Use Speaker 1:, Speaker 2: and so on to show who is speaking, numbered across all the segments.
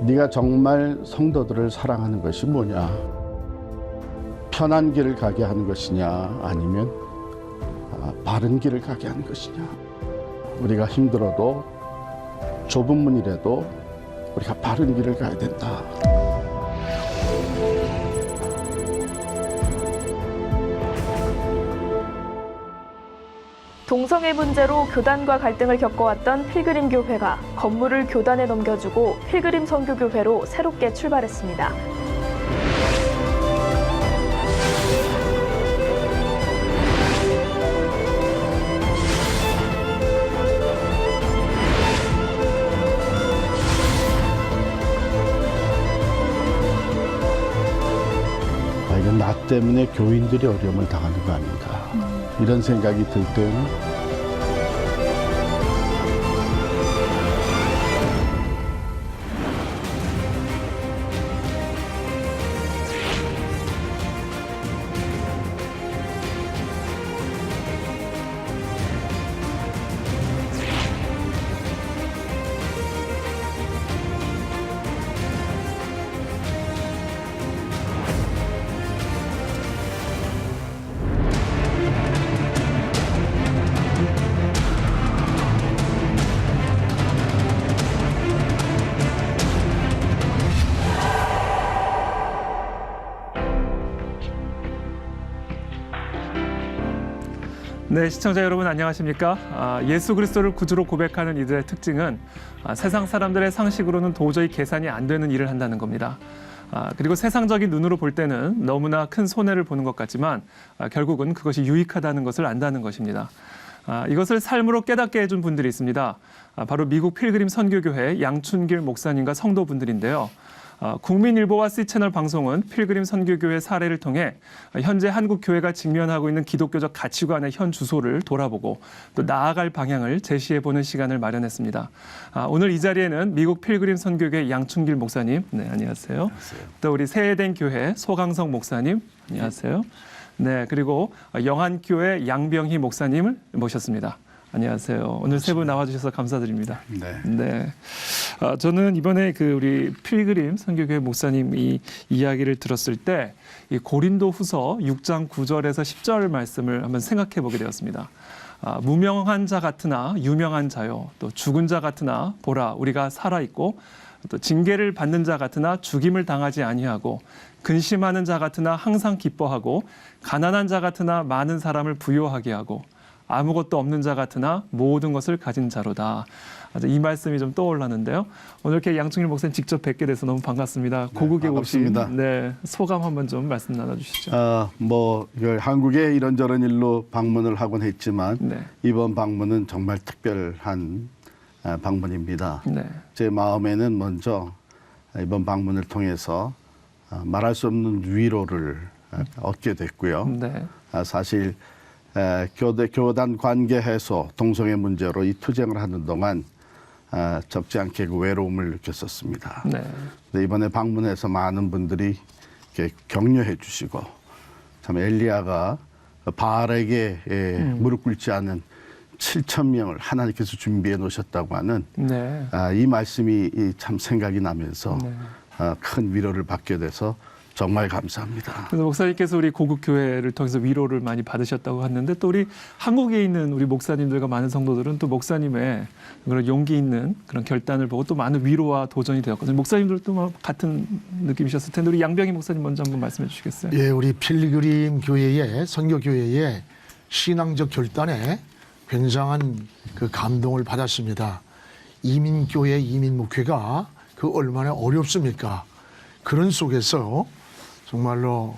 Speaker 1: 네가 정말 성도들을 사랑하는 것이 뭐냐? 편한 길을 가게 하는 것이냐, 아니면 바른 길을 가게 하는 것이냐? 우리가 힘들어도 좁은 문이라도 우리가 바른 길을 가야 된다.
Speaker 2: 동성애 문제로 교단과 갈등을 겪어왔던 필그림 교회가 건물을 교단에 넘겨주고 필그림 선교교회로 새롭게 출발했습니다.
Speaker 1: 이건 나 때문에 교인들이 어려움을 당하는 거 아닌가. 이런 생각이 들 때는
Speaker 3: 네, 시청자 여러분 안녕하십니까? 예수 그리스도를 구주로 고백하는 이들의 특징은 세상 사람들의 상식으로는 도저히 계산이 안 되는 일을 한다는 겁니다. 그리고 세상적인 눈으로 볼 때는 너무나 큰 손해를 보는 것 같지만 결국은 그것이 유익하다는 것을 안다는 것입니다. 이것을 삶으로 깨닫게 해준 분들이 있습니다. 바로 미국 필그림 선교교회 양춘길 목사님과 성도분들인데요. 국민일보와 C채널 방송은 필그림 선교교회 사례를 통해 현재 한국 교회가 직면하고 있는 기독교적 가치관의 현 주소를 돌아보고 또 나아갈 방향을 제시해보는 시간을 마련했습니다. 오늘 이 자리에는 미국 필그림 선교교회 양춘길 목사님, 네, 안녕하세요.
Speaker 1: 안녕하세요.
Speaker 3: 또 우리 세해된 교회 소강성 목사님, 안녕하세요. 네, 그리고 영안교회 양병희 목사님을 모셨습니다. 안녕하세요. 오늘 세 분 나와주셔서 감사드립니다. 네. 저는 이번에 우리 필그림 선교교회 목사님 이 이야기를 들었을 때 이 고린도후서 6장 9절에서 10절 말씀을 한번 생각해 보게 되었습니다. 무명한 자 같으나 유명한 자요, 또 죽은 자 같으나 보라 우리가 살아 있고, 또 징계를 받는 자 같으나 죽임을 당하지 아니하고, 근심하는 자 같으나 항상 기뻐하고, 가난한 자 같으나 많은 사람을 부요하게 하고, 아무것도 없는 자 같으나 모든 것을 가진 자로다. 이 말씀이 좀 떠올랐는데요. 오늘 이렇게 양충일 목사님 직접 뵙게 돼서 너무 반갑습니다. 고국에 오신 소감 한번 좀 말씀 나눠주시죠.
Speaker 1: 한국에 이런저런 일로 방문을 하곤 했지만
Speaker 3: 네.
Speaker 1: 이번 방문은 정말 특별한 방문입니다.
Speaker 3: 네.
Speaker 1: 제 마음에는 먼저 이번 방문을 통해서 말할 수 없는 위로를 얻게 됐고요.
Speaker 3: 네.
Speaker 1: 사실 교단 관계 해소, 동성애 문제로 이 투쟁을 하는 동안 적지 않게 그 외로움을 느꼈었습니다.
Speaker 3: 네.
Speaker 1: 근데 이번에 방문해서 많은 분들이 이렇게 격려해 주시고, 참 엘리야가 바알에게 무릎 꿇지 않은 7,000명을 하나님께서 준비해 놓으셨다고 하는
Speaker 3: 네.
Speaker 1: 이 말씀이 참 생각이 나면서 큰 위로를 받게 돼서 정말 감사합니다.
Speaker 3: 그래서 목사님께서 우리 고국 교회를 통해서 위로를 많이 받으셨다고 하는데, 또 우리 한국에 있는 우리 목사님들과 많은 성도들은 또 목사님의 그런 용기 있는 그런 결단을 보고 또 많은 위로와 도전이 되었거든요. 목사님들도 같은 느낌이셨을 텐데, 우리 양병희 목사님 먼저 한번 말씀해 주시겠어요?
Speaker 4: 예, 우리 필그림 교회의 선교교회의 신앙적 결단에 굉장한 그 감동을 받았습니다. 이민교회, 이민목회가 얼마나 어렵습니까? 그런 속에서 정말로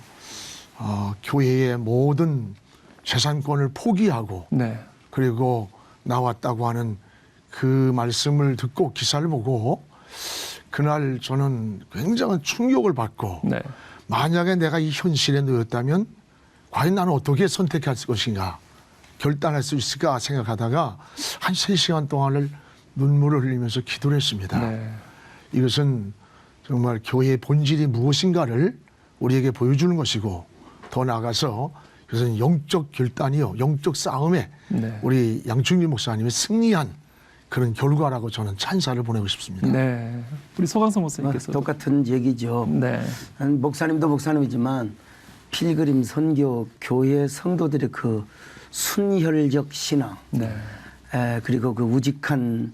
Speaker 4: 교회의 모든 재산권을 포기하고
Speaker 3: 네.
Speaker 4: 그리고 나왔다고 하는 그 말씀을 듣고 기사를 보고 그날 저는 굉장한 충격을 받고
Speaker 3: 네.
Speaker 4: 만약에 내가 이 현실에 놓였다면 과연 나는 어떻게 선택할 것인가, 결단할 수 있을까 생각하다가 한 3시간 동안을 눈물을 흘리면서 기도를 했습니다.
Speaker 3: 네.
Speaker 4: 이것은 정말 교회의 본질이 무엇인가를 우리에게 보여주는 것이고, 더 나아가서 그것은 영적 결단이요, 영적 싸움에
Speaker 3: 네.
Speaker 4: 우리 양충길 목사님의 승리한 그런 결과라고 저는 찬사를 보내고 싶습니다.
Speaker 3: 네. 우리 소강성 목사님께서.
Speaker 5: 똑같은 얘기죠.
Speaker 3: 네.
Speaker 5: 목사님도 목사님이지만 필그림 선교 교회 성도들의 그 순혈적 신앙,
Speaker 3: 네.
Speaker 5: 그리고 그 우직한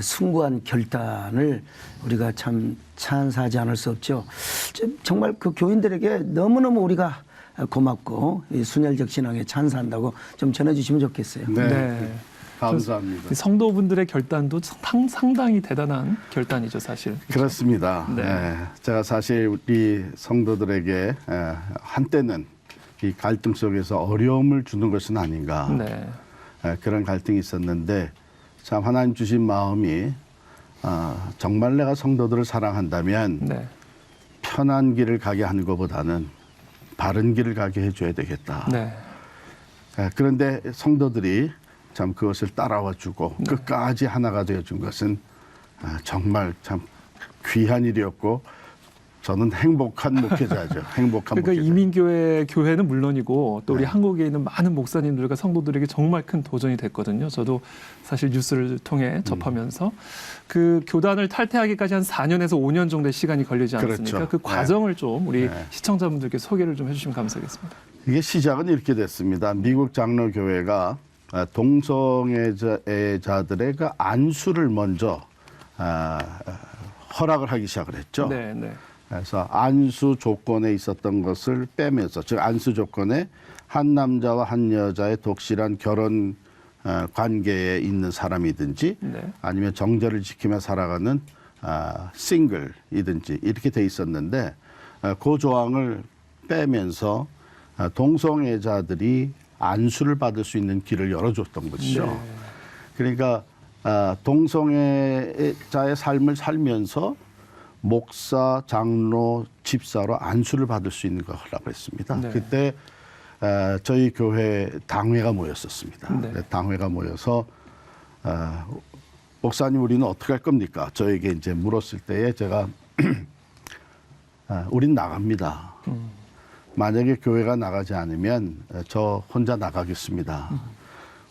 Speaker 5: 숭고한 결단을 우리가 참 찬사하지 않을 수 없죠. 정말 그 교인들에게 너무너무 우리가 고맙고 이 순혈적 신앙에 찬사한다고 좀 전해주시면 좋겠어요.
Speaker 3: 네.
Speaker 1: 감사합니다.
Speaker 3: 성도분들의 결단도 상당히 대단한 결단이죠, 사실.
Speaker 1: 그렇습니다.
Speaker 3: 네.
Speaker 1: 제가 사실 우리 성도들에게 한때는 이 갈등 속에서 어려움을 주는 것은 아닌가.
Speaker 3: 네.
Speaker 1: 그런 갈등이 있었는데 참 하나님 주신 마음이 정말 내가 성도들을 사랑한다면
Speaker 3: 네.
Speaker 1: 편한 길을 가게 하는 것보다는 바른 길을 가게 해줘야 되겠다.
Speaker 3: 네.
Speaker 1: 그런데 성도들이 참 그것을 따라와 주고 끝까지 하나가 되어준 것은 정말 참 귀한 일이었고 저는 행복한 목회자죠. 행복한
Speaker 3: 그러니까
Speaker 1: 목회자.
Speaker 3: 이민교회 교회는 물론이고 또 우리
Speaker 1: 네.
Speaker 3: 한국에 있는 많은 목사님들과 성도들에게 정말 큰 도전이 됐거든요. 저도 사실 뉴스를 통해 접하면서 그 교단을 탈퇴하기까지 한 4년에서 5년 정도의 시간이 걸리지 않았습니까?
Speaker 1: 그렇죠.
Speaker 3: 그 과정을 좀 우리
Speaker 1: 네.
Speaker 3: 시청자분들께 소개를 좀 해주시면 감사하겠습니다.
Speaker 1: 이게 시작은 이렇게 됐습니다. 미국 장로교회가 동성애자들의 그 안수를 먼저 허락을 하기 시작을 했죠.
Speaker 3: 네, 네.
Speaker 1: 그래서 안수 조건에 있었던 것을 빼면서, 즉 안수 조건에 한 남자와 한 여자의 독실한 결혼 관계에 있는 사람이든지
Speaker 3: 네.
Speaker 1: 아니면 정절을 지키며 살아가는 싱글이든지 이렇게 돼 있었는데 그 조항을 빼면서 동성애자들이 안수를 받을 수 있는 길을 열어줬던 것이죠.
Speaker 3: 네.
Speaker 1: 그러니까 동성애자의 삶을 살면서 목사, 장로, 집사로 안수를 받을 수 있는 걸 허락했습니다.
Speaker 3: 네.
Speaker 1: 그때 저희 교회 당회가 모였었습니다.
Speaker 3: 네.
Speaker 1: 당회가 모여서 목사님 우리는 어떻게 할 겁니까? 저에게 이제 물었을 때에 제가 우린 나갑니다. 만약에 교회가 나가지 않으면 저 혼자 나가겠습니다.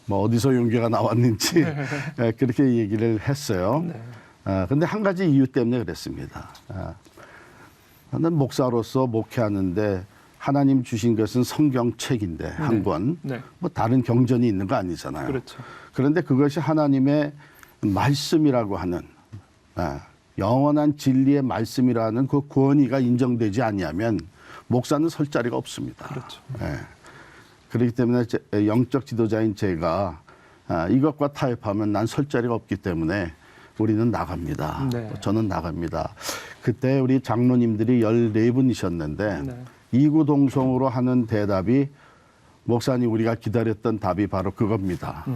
Speaker 1: 뭐 어디서 용기가 나왔는지 그렇게 얘기를 했어요.
Speaker 3: 네.
Speaker 1: 근데 한 가지 이유 때문에 그랬습니다. 나는 목사로서 목회하는데 하나님 주신 것은 성경책인데 한 권,
Speaker 3: 네.
Speaker 1: 뭐 다른 경전이 있는 거 아니잖아요.
Speaker 3: 그렇죠.
Speaker 1: 그런데 그것이 하나님의 말씀이라고 하는 영원한 진리의 말씀이라는 그 권위가 인정되지 아니하면 목사는 설 자리가 없습니다.
Speaker 3: 그렇죠.
Speaker 1: 그렇기 때문에 영적 지도자인 제가 이것과 타협하면 난 설 자리가 없기 때문에 우리는 나갑니다.
Speaker 3: 네.
Speaker 1: 저는 나갑니다. 그때 우리 장로님들이 14분이셨는데
Speaker 3: 네.
Speaker 1: 이구동성으로 하는 대답이 목사님 우리가 기다렸던 답이 바로 그겁니다.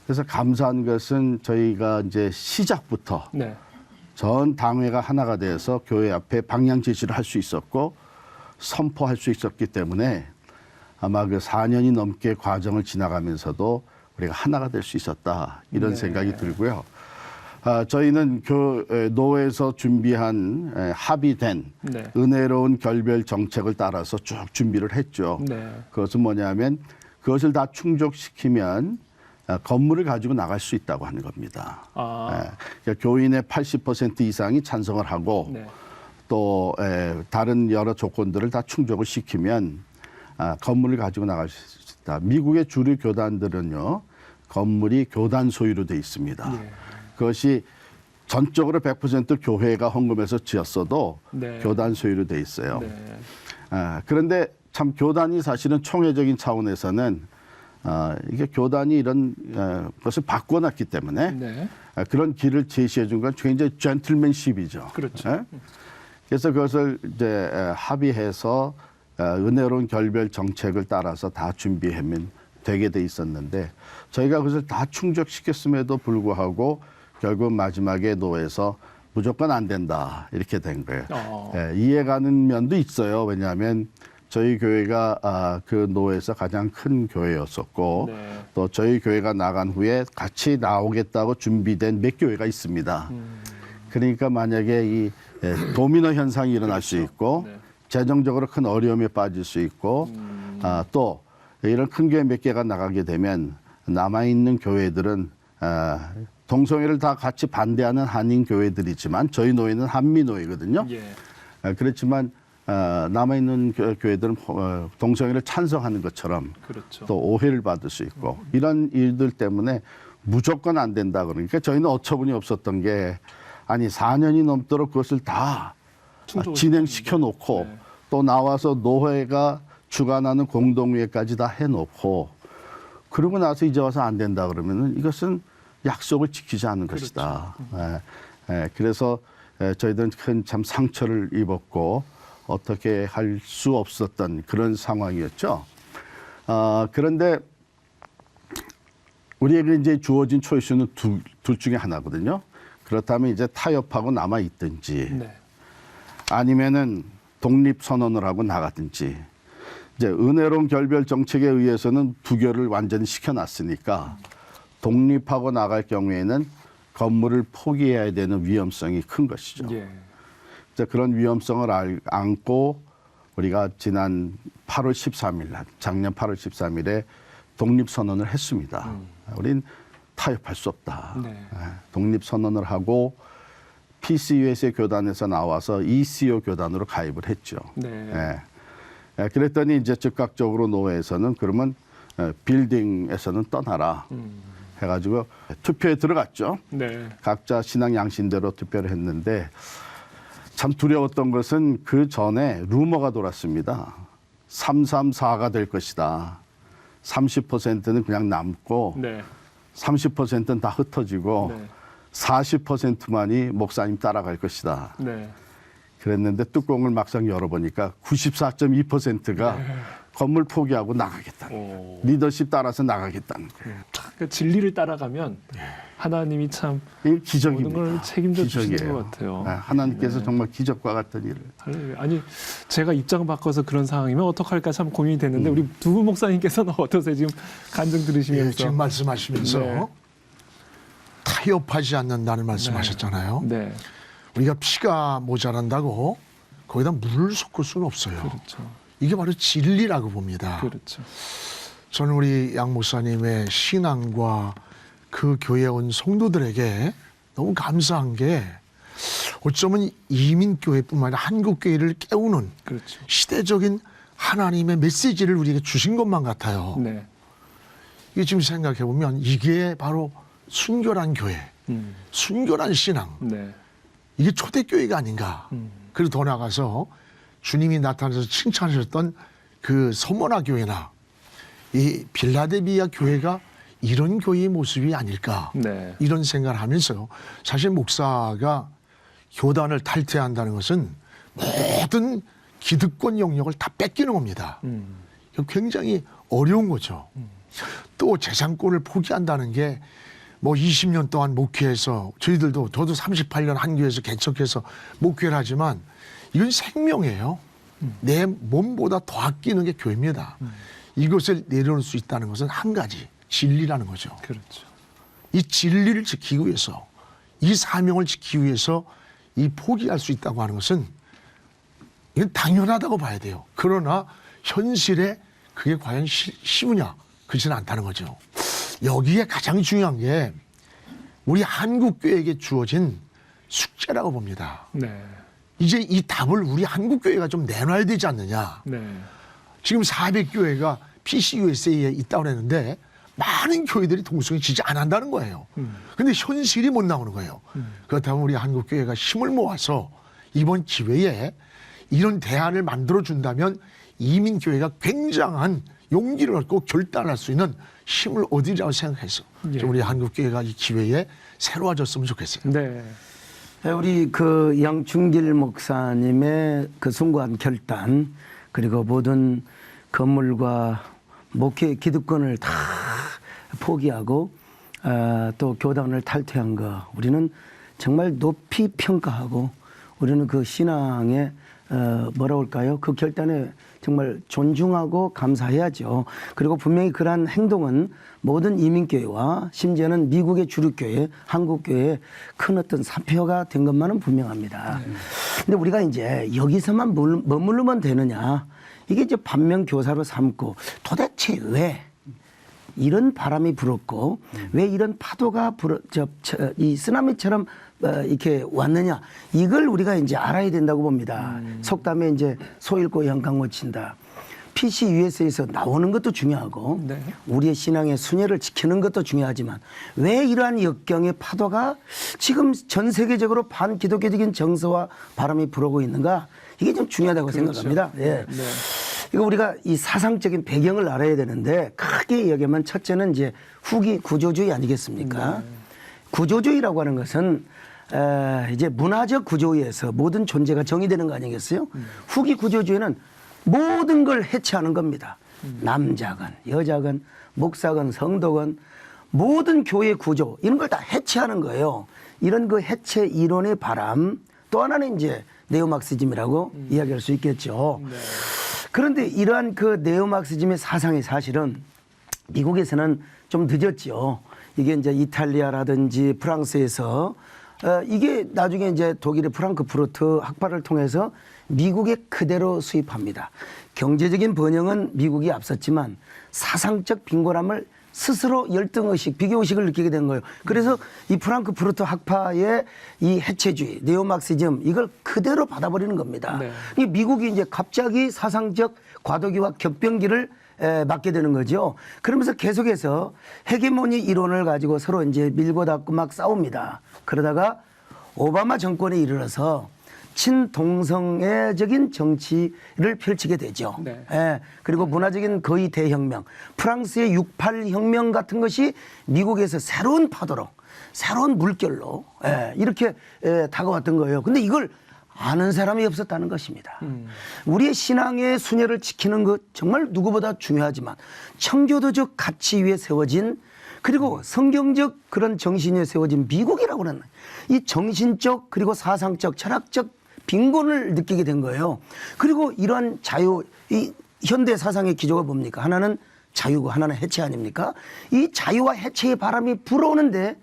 Speaker 1: 그래서 감사한 것은 저희가 이제 시작부터
Speaker 3: 네.
Speaker 1: 전 당회가 하나가 돼서 교회 앞에 방향 제시를 할 수 있었고 선포할 수 있었기 때문에 아마 그 4년이 넘게 과정을 지나가면서도 우리가 하나가 될 수 있었다 이런
Speaker 3: 네.
Speaker 1: 생각이 들고요. 저희는 노회에서 준비한 합의된
Speaker 3: 네.
Speaker 1: 은혜로운 결별 정책을 따라서 쭉 준비를 했죠.
Speaker 3: 네.
Speaker 1: 그것은 뭐냐면 그것을 다 충족시키면 건물을 가지고 나갈 수 있다고 하는 겁니다. 그러니까 교인의 80% 이상이 찬성을 하고
Speaker 3: 네.
Speaker 1: 또 다른 여러 조건들을 다 충족을 시키면 건물을 가지고 나갈 수 있다. 미국의 주류 교단들은요. 건물이 교단 소유로 돼 있습니다.
Speaker 3: 예.
Speaker 1: 그것이 전적으로 100% 교회가 헌금해서 지었어도
Speaker 3: 네.
Speaker 1: 교단 소유로 돼 있어요.
Speaker 3: 네.
Speaker 1: 그런데 참 교단이 사실은 총회적인 차원에서는 이게 교단이 이런 것을 바꿔놨기 때문에
Speaker 3: 네.
Speaker 1: 그런 길을 제시해 준 건 굉장히 젠틀맨십이죠.
Speaker 3: 그렇죠.
Speaker 1: 그래서 그것을 이제 합의해서 은혜로운 결별 정책을 따라서 다 준비하면 되게 돼 있었는데 저희가 그것을 다 충족시켰음에도 불구하고 결국 마지막에 노회에서 무조건 안 된다 이렇게 된 거예요. 이해가는 면도 있어요. 왜냐하면 저희 교회가 그 노회에서 가장 큰 교회였었고
Speaker 3: 네.
Speaker 1: 또 저희 교회가 나간 후에 같이 나오겠다고 준비된 몇 교회가 있습니다. 그러니까 만약에 이 도미노 현상이 일어날 수 있고
Speaker 3: 네.
Speaker 1: 재정적으로 큰 어려움에 빠질 수 있고 또 이런 큰 교회 몇 개가 나가게 되면 남아있는 교회들은 동성애를 다 같이 반대하는 한인 교회들이지만 저희 노회는 한미 노회거든요.
Speaker 3: 예.
Speaker 1: 그렇지만 남아 있는 교회들은 동성애를 찬성하는 것처럼
Speaker 3: 그렇죠.
Speaker 1: 또 오해를 받을 수 있고 이런 일들 때문에 무조건 안 된다 그러니까 저희는 어처구니 없었던 게 아니 4년이 넘도록 그것을 다
Speaker 3: 충족을
Speaker 1: 진행시켜 놓고
Speaker 3: 네.
Speaker 1: 또 나와서 노회가 주관하는 공동회까지 다 해놓고 그러고 나서 이제 와서 안 된다 그러면은 이것은 약속을 지키지 않은 것이다. 그래서 저희들은 큰 참 상처를 입었고 어떻게 할 수 없었던 그런 상황이었죠. 그런데 우리에게 이제 주어진 초이스는 둘 중에 하나거든요. 그렇다면 이제 타협하고 남아 있든지
Speaker 3: 네.
Speaker 1: 아니면은 독립 선언을 하고 나가든지 이제 은혜로운 결별 정책에 의해서는 부결을 완전히 시켜놨으니까 독립하고 나갈 경우에는 건물을 포기해야 되는 위험성이 큰 것이죠.
Speaker 3: 예.
Speaker 1: 이제 그런 위험성을 안고 우리가 지난 8월 13일, 작년 8월 13일에 독립선언을 했습니다. 우린 타협할 수 없다.
Speaker 3: 네.
Speaker 1: 독립선언을 하고 PCUSA 교단에서 나와서 ECO 교단으로 가입을 했죠.
Speaker 3: 네.
Speaker 1: 그랬더니 이제 즉각적으로 노회에서는 그러면 빌딩에서는 떠나라 해가지고 투표에 들어갔죠.
Speaker 3: 네.
Speaker 1: 각자 신앙 양신대로 투표를 했는데 참 두려웠던 것은 그 전에 루머가 돌았습니다. 334가 될 것이다. 30%는 그냥 남고
Speaker 3: 네.
Speaker 1: 30%는 다 흩어지고
Speaker 3: 네.
Speaker 1: 40%만이 목사님 따라갈 것이다.
Speaker 3: 네. 그랬는데
Speaker 1: 뚜껑을 막상 열어보니까 94.2%가 건물 포기하고 나가겠다.
Speaker 3: 오.
Speaker 1: 리더십 따라서 나가겠다는 거예요.
Speaker 3: 그러니까 진리를 따라가면 하나님이 참
Speaker 1: 이게 기적입니다.
Speaker 3: 모든 걸 책임져 주시는
Speaker 1: 기적이에요.
Speaker 3: 것 같아요.
Speaker 1: 하나님께서 정말 기적과 같은 일을.
Speaker 3: 아니 제가 입장 바꿔서 그런 상황이면 어떡할까 참 고민이 됐는데 우리 두부 목사님께서는 어떠세요? 지금 간증 들으시면서.
Speaker 4: 예, 지금 말씀하시면서
Speaker 3: 네.
Speaker 4: 타협하지 않는다는 말씀하셨잖아요.
Speaker 3: 네.
Speaker 4: 우리가 피가 모자란다고 거기다 물을 섞을 수는 없어요.
Speaker 3: 그렇죠.
Speaker 4: 이게 바로 진리라고 봅니다.
Speaker 3: 그렇죠.
Speaker 4: 저는 우리 양 목사님의 신앙과 그 교회에 온 성도들에게 너무 감사한 게 어쩌면 이민교회뿐만 아니라 한국교회를 깨우는
Speaker 3: 그렇죠.
Speaker 4: 시대적인 하나님의 메시지를 우리에게 주신 것만 같아요.
Speaker 3: 네.
Speaker 4: 이게 지금 생각해 보면 이게 바로 순결한 교회, 순결한 신앙,
Speaker 3: 네.
Speaker 4: 이게 초대교회가 아닌가. 그리고 더 나가서 주님이 나타나서 칭찬하셨던 그 서머나 교회나 이 빌라델비아 교회가 이런 교회의 모습이 아닐까.
Speaker 3: 네.
Speaker 4: 이런 생각을 하면서 사실 목사가 교단을 탈퇴한다는 것은 모든 기득권 영역을 다 뺏기는 겁니다. 이거 굉장히 어려운 거죠. 또 재산권을 포기한다는 게 뭐 20년 동안 목회해서 저희들도 저도 38년 한 교회에서 개척해서 목회를 하지만 이건 생명이에요. 내 몸보다 더 아끼는 게 교회입니다. 이것을 내려놓을 수 있다는 것은 한 가지 진리라는 거죠.
Speaker 3: 그렇죠.
Speaker 4: 이 진리를 지키기 위해서 이 사명을 지키기 위해서 이 포기할 수 있다고 하는 것은 이건 당연하다고 봐야 돼요. 그러나 현실에 그게 과연 쉬우냐? 그렇지는 않다는 거죠. 여기에 가장 중요한 게 우리 한국교회에게 주어진 숙제라고 봅니다.
Speaker 3: 네.
Speaker 4: 이제 이 답을 우리 한국교회가 좀 내놔야 되지 않느냐.
Speaker 3: 네.
Speaker 4: 지금 400교회가 PCUSA에 있다고 했는데 많은 교회들이 동성애 지지 안 한다는 거예요. 근데 현실이 못 나오는 거예요. 그렇다면 우리 한국교회가 힘을 모아서 이번 기회에 이런 대안을 만들어준다면 이민교회가 굉장한 용기를 얻고 결단할 수 있는 힘을 얻으리라고 생각해서
Speaker 3: 예.
Speaker 4: 우리 한국교회가 이 기회에 새로워졌으면 좋겠어요.
Speaker 3: 네.
Speaker 5: 우리 그 양충길 목사님의 그 숭고한 결단 그리고 모든 건물과 목회 기득권을 다 포기하고 또 교단을 탈퇴한 거 우리는 정말 높이 평가하고 우리는 그 신앙에 뭐라 할까요? 그 결단에 정말 존중하고 감사해야죠. 그리고 분명히 그러한 행동은 모든 이민교회와 심지어는 미국의 주류교회, 한국교회에 큰 어떤 사표가 된 것만은 분명합니다. 근데 우리가 이제 여기서만 머무르면 되느냐. 이게 이제 반면교사로 삼고 도대체 왜 이런 바람이 불었고 왜 이런 파도가 이 쓰나미처럼 이렇게 왔느냐 이걸 우리가 이제 알아야 된다고 봅니다. 속담에 이제 소 잃고 영광 못 친다. PC USA에서 나오는 것도 중요하고
Speaker 3: 네.
Speaker 5: 우리의 신앙의 순회를 지키는 것도 중요하지만 왜 이러한 역경의 파도가 지금 전 세계적으로 반기독교적인 정서와 바람이 불어오고 있는가 이게 좀 중요하다고
Speaker 3: 그렇죠.
Speaker 5: 생각합니다. 예.
Speaker 3: 네.
Speaker 5: 이거 우리가 이 사상적인 배경을 알아야 되는데 크게 얘기하면 첫째는 이제 후기 구조주의 아니겠습니까? 구조주의라고 하는 것은 이제 문화적 구조에서 모든 존재가 정의되는 거 아니겠어요? 후기 구조주의는 모든 걸 해체하는 겁니다. 남자건 여자건 목사건 성도건 모든 교회 구조 이런 걸 다 해체하는 거예요. 이런 그 해체 이론의 바람 또 하나는 이제 네오막시즘이라고 이야기할 수 있겠죠.
Speaker 3: 네.
Speaker 5: 그런데 이러한 그 네오막시즘의 사상이 사실은 미국에서는 좀 늦었죠. 이게 이제 이탈리아라든지 프랑스에서 이게 나중에 이제 독일의 프랑크푸르트 학파를 통해서 미국에 그대로 수입합니다. 경제적인 번영은 미국이 앞섰지만 사상적 빈곤함을 스스로 열등의식, 비교의식을 느끼게 된 거예요. 그래서 이 프랑크푸르트 학파의 이 해체주의, 네오막시즘 이걸 그대로 받아버리는 겁니다.
Speaker 3: 네.
Speaker 5: 이 미국이 이제 갑자기 사상적 과도기와 격변기를 맞게 되는 거죠. 그러면서 계속해서 헤게모니 이론을 가지고 서로 이제 밀고 닦고 막 싸웁니다. 그러다가 오바마 정권에 이르러서 친동성애적인 정치를 펼치게 되죠.
Speaker 3: 네.
Speaker 5: 예, 그리고 문화적인 거의 대혁명, 프랑스의 68 혁명 같은 것이 미국에서 새로운 파도로, 새로운 물결로 이렇게 다가왔던 거예요. 근데 이걸 아는 사람이 없었다는 것입니다. 우리의 신앙의 순회를 지키는 것 정말 누구보다 중요하지만 청교도적 가치 위에 세워진 그리고 성경적 그런 정신 위에 세워진 미국이라고 하는 이 정신적 그리고 사상적 철학적 빈곤을 느끼게 된 거예요. 그리고 이러한 자유, 이 현대 사상의 기조가 뭡니까? 하나는 자유고 하나는 해체 아닙니까? 이 자유와 해체의 바람이 불어오는데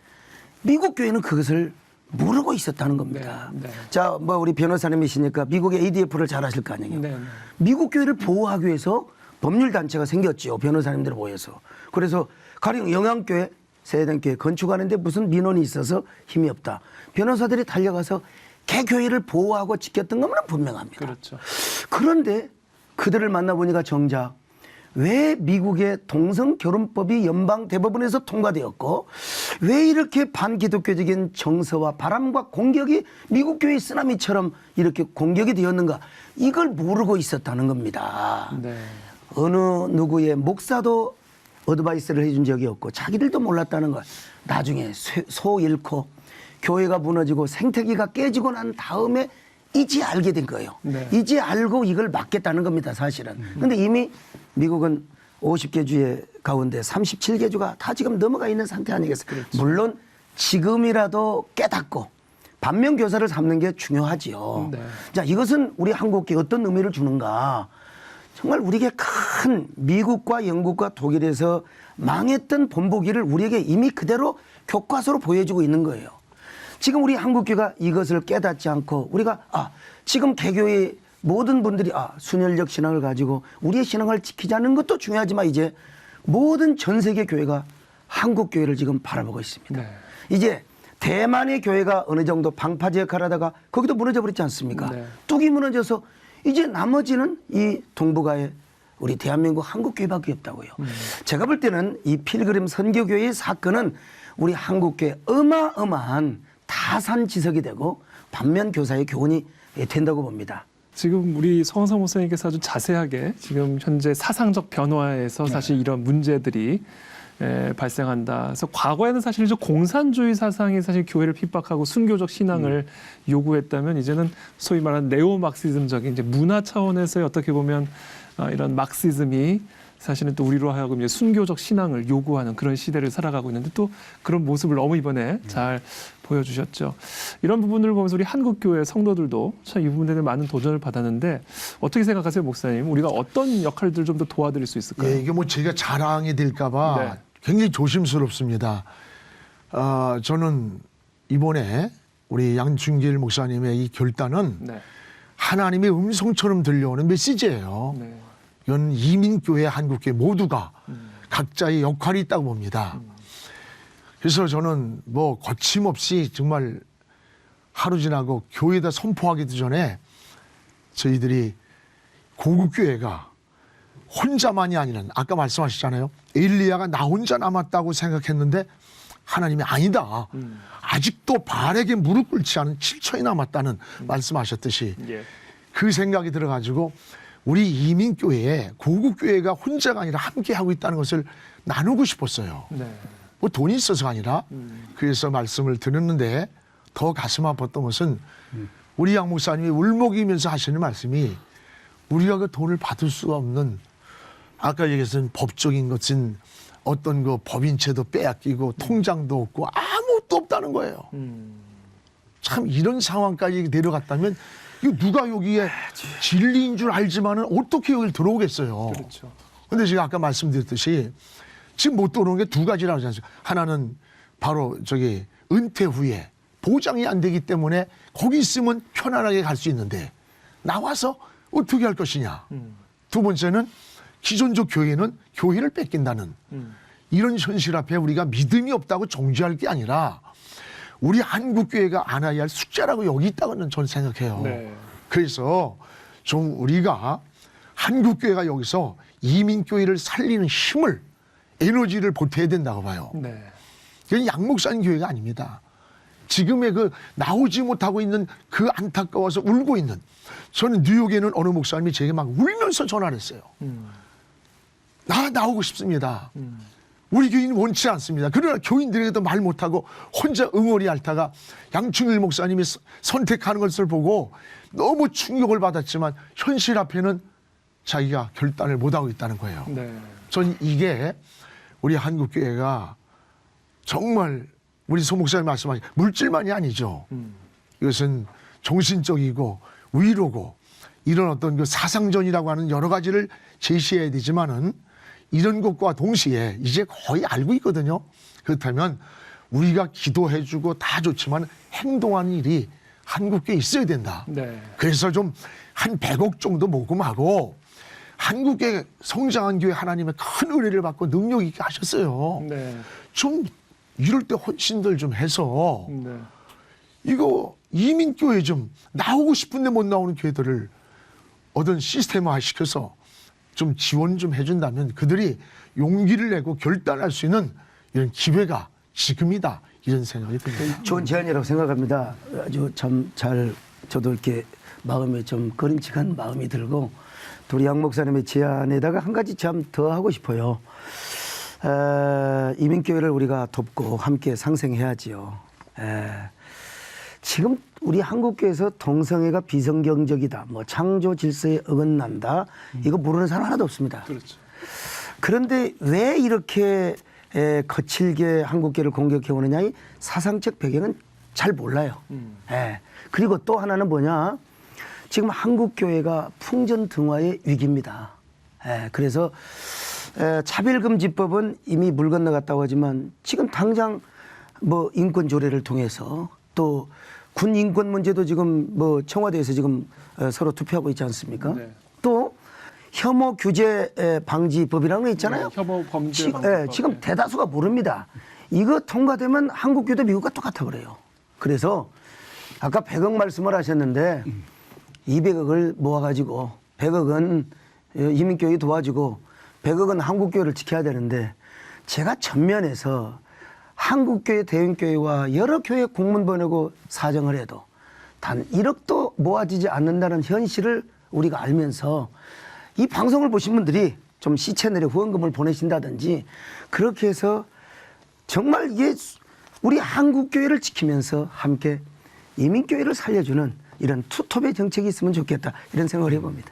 Speaker 5: 미국 교회는 그것을 모르고 있었다는 겁니다.
Speaker 3: 네, 네.
Speaker 5: 자, 뭐 우리 변호사님이시니까 미국의 ADF를 잘 아실 거 아니에요.
Speaker 3: 네, 네.
Speaker 5: 미국 교회를 보호하기 위해서 법률 단체가 생겼죠. 변호사님들을 모여서. 그래서 가령 영양교회, 세대교회 건축하는데 무슨 민원이 있어서 힘이 없다. 변호사들이 달려가서 개교회를 보호하고 지켰던 것은 분명합니다.
Speaker 3: 그렇죠.
Speaker 5: 그런데 그들을 만나보니까 정작 왜 미국의 동성결혼법이 연방 대법원에서 통과되었고 왜 이렇게 반기독교적인 정서와 바람과 공격이 미국 교회의 쓰나미처럼 이렇게 공격이 되었는가 이걸 모르고 있었다는 겁니다.
Speaker 3: 네.
Speaker 5: 어느 누구의 목사도 어드바이스를 해준 적이 없고 자기들도 몰랐다는 걸 나중에 소 잃고 교회가 무너지고 생태계가 깨지고 난 다음에 이제 알게 된 거예요.
Speaker 3: 네.
Speaker 5: 이제 알고 이걸 막겠다는 겁니다, 사실은. 근데 이미 미국은 50개 주의 가운데 37개 주가 다 지금 넘어가 있는 상태 아니겠어요?
Speaker 3: 그렇죠.
Speaker 5: 물론 지금이라도 깨닫고 반면교사를 삼는 게 중요하지요.
Speaker 3: 네.
Speaker 5: 자, 이것은 우리 한국에 어떤 의미를 주는가? 정말 우리에게 큰 미국과 영국과 독일에서 망했던 본보기를 우리에게 이미 그대로 교과서로 보여주고 있는 거예요. 지금 우리 한국교회가 이것을 깨닫지 않고 우리가 지금 개교의 모든 분들이 순혈적 신앙을 가지고 우리의 신앙을 지키자는 것도 중요하지만 이제 모든 전 세계 교회가 한국교회를 지금 바라보고 있습니다.
Speaker 3: 네.
Speaker 5: 이제 대만의 교회가 어느 정도 방파제 역할을 하다가 거기도 무너져 버렸지 않습니까?
Speaker 3: 네.
Speaker 5: 뚝이 무너져서 이제 나머지는 이 동북아의 우리 대한민국 한국교회밖에 없다고요. 제가 볼 때는 이 필그림 선교교회의 사건은 우리 한국교회 어마어마한 타산지석이 되고 반면교사의 교훈이 된다고 봅니다.
Speaker 3: 지금 우리 서광석 목사님께서 아주 자세하게 지금 현재 사상적 변화에서 사실 이런 문제들이 발생한다. 그래서 과거에는 사실 저 공산주의 사상이 사실 교회를 핍박하고 순교적 신앙을 요구했다면 이제는 소위 말하는 네오막시즘적인 이제 문화 차원에서의 어떻게 보면 이런 막시즘이 사실은 또 우리로 하여금 이제 순교적 신앙을 요구하는 그런 시대를 살아가고 있는데 또 그런 모습을 너무 이번에 잘 보여주셨죠. 이런 부분들을 보면서 우리 한국교회 성도들도 참 이 부분에 대해 많은 도전을 받았는데 어떻게 생각하세요, 목사님? 우리가 어떤 역할들을 좀 더 도와드릴 수 있을까요?
Speaker 4: 예, 이게 뭐 제가 자랑이 될까봐
Speaker 3: 네.
Speaker 4: 굉장히 조심스럽습니다. 저는 이번에 우리 양충길 목사님의 이 결단은
Speaker 3: 네.
Speaker 4: 하나님의 음성처럼 들려오는 메시지예요.
Speaker 3: 네.
Speaker 4: 이건 이민교회, 한국교회 모두가 각자의 역할이 있다고 봅니다. 그래서 저는 뭐 거침없이 정말 하루 지나고 교회에다 선포하기도 전에 저희들이 고국교회가 혼자만이 아니라 아까 말씀하셨잖아요. 엘리야가 나 혼자 남았다고 생각했는데 하나님이 아니다. 아직도 바알에게 무릎 꿇지 않은 7천이 남았다는 말씀하셨듯이
Speaker 3: 예.
Speaker 4: 그 생각이 들어가지고 우리 이민교회에 고국교회가 혼자가 아니라 함께 하고 있다는 것을 나누고 싶었어요.
Speaker 3: 네.
Speaker 4: 뭐 돈이 있어서가 아니라 그래서 말씀을 드렸는데 더 가슴 아팠던 것은 우리 양 목사님이 울먹이면서 하시는 말씀이 우리가 그 돈을 받을 수가 없는 아까 얘기했던 법적인 것은 어떤 그 법인체도 빼앗기고 통장도 없고 아무것도 없다는 거예요. 참 이런 상황까지 내려갔다면 이거 누가 여기에 진리인 줄 알지만은 어떻게 여기를 들어오겠어요.
Speaker 3: 그렇죠.
Speaker 4: 근데 제가 아까 말씀드렸듯이 지금 못 들어오는 게 두 가지라고 하지 않습니까? 하나는 바로 저기 은퇴 후에 보장이 안 되기 때문에 거기 있으면 편안하게 갈 수 있는데 나와서 어떻게 할 것이냐. 두 번째는 기존적 교회는 교회를 뺏긴다는 이런 현실 앞에 우리가 믿음이 없다고 정죄할 게 아니라 우리 한국교회가 안아야 할 숙제라고 여기 있다고는 저는 생각해요.
Speaker 3: 네.
Speaker 4: 그래서 좀 우리가 한국교회가 여기서 이민교회를 살리는 힘을 에너지를 보태야 된다고 봐요.
Speaker 3: 네.
Speaker 4: 그건 양목산 교회가 아닙니다. 지금의 그 나오지 못하고 있는 그 안타까워서 울고 있는 저는 뉴욕에는 어느 목사님이 제게 막 울면서 전화를 했어요. 나 나오고 싶습니다. 우리 교인은 원치 않습니다. 그러나 교인들에게도 말 못하고 혼자 응어리 앓다가 양충일 목사님이 선택하는 것을 보고 너무 충격을 받았지만 현실 앞에는 자기가 결단을 못하고 있다는 거예요.
Speaker 3: 네.
Speaker 4: 전 이게 우리 한국교회가 정말 우리 소 목사님 말씀하신 물질만이 아니죠. 이것은 정신적이고 위로고 이런 어떤 그 사상전이라고 하는 여러 가지를 제시해야 되지만은 이런 것과 동시에 이제 거의 알고 있거든요. 그렇다면 우리가 기도해주고 다 좋지만 행동하는 일이 한국교회에 있어야 된다.
Speaker 3: 네.
Speaker 4: 그래서 좀 한 100억 정도 모금하고 한국의 성장한 교회 하나님의 큰 은혜를 받고 능력 있게 하셨어요.
Speaker 3: 네.
Speaker 4: 좀 이럴 때 헌신들 좀 해서
Speaker 3: 네.
Speaker 4: 이거 이민교회 좀 나오고 싶은데 못 나오는 교회들을 어떤 시스템화 시켜서 좀 지원 좀 해준다면 그들이 용기를 내고 결단할 수 있는 이런 기회가 지금이다 이런 생각이 듭니다.
Speaker 5: 좋은 제안이라고 생각합니다. 아주 참 잘 저도 이렇게 마음에 좀 거림칙한 마음이 들고 또 우리 양 목사님의 제안에다가 한 가지 참 더 하고 싶어요. 이민교회를 우리가 돕고 함께 상생해야지요. 지금 우리 한국교회에서 동성애가 비성경적이다, 뭐 창조 질서에 어긋난다, 이거 모르는 사람 하나도 없습니다.
Speaker 3: 그렇죠.
Speaker 5: 그런데 왜 이렇게 거칠게 한국교회를 공격해 오느냐, 이 사상적 배경은 잘 몰라요. 그리고 또 하나는 뭐냐, 지금 한국교회가 풍전등화의 위기입니다. 그래서 차별금지법은 이미 물 건너갔다고 하지만 지금 당장 뭐 인권 조례를 통해서 또 군 인권 문제도 지금 뭐 청와대에서 지금 서로 투표하고 있지 않습니까?
Speaker 3: 네.
Speaker 5: 또 혐오 규제 방지법이라는 거 있잖아요.
Speaker 3: 네, 혐오 범죄
Speaker 5: 지금,
Speaker 3: 방지법.
Speaker 5: 지금
Speaker 3: 네.
Speaker 5: 대다수가 모릅니다. 이거 통과되면 한국교도 미국과 똑같아 버려요. 그래서 아까 100억 말씀을 하셨는데 200억을 모아가지고 100억은 이민교회 도와주고 100억은 한국교회를 지켜야 되는데 제가 전면에서 한국교회 대형교회와 여러 교회 공문 보내고 사정을 해도 단 1억도 모아지지 않는다는 현실을 우리가 알면서 이 방송을 보신 분들이 좀 시채널에 후원금을 보내신다든지 그렇게 해서 정말 이게 우리 한국교회를 지키면서 함께 이민교회를 살려주는 이런 투톱의 정책이 있으면 좋겠다 이런 생각을 해봅니다.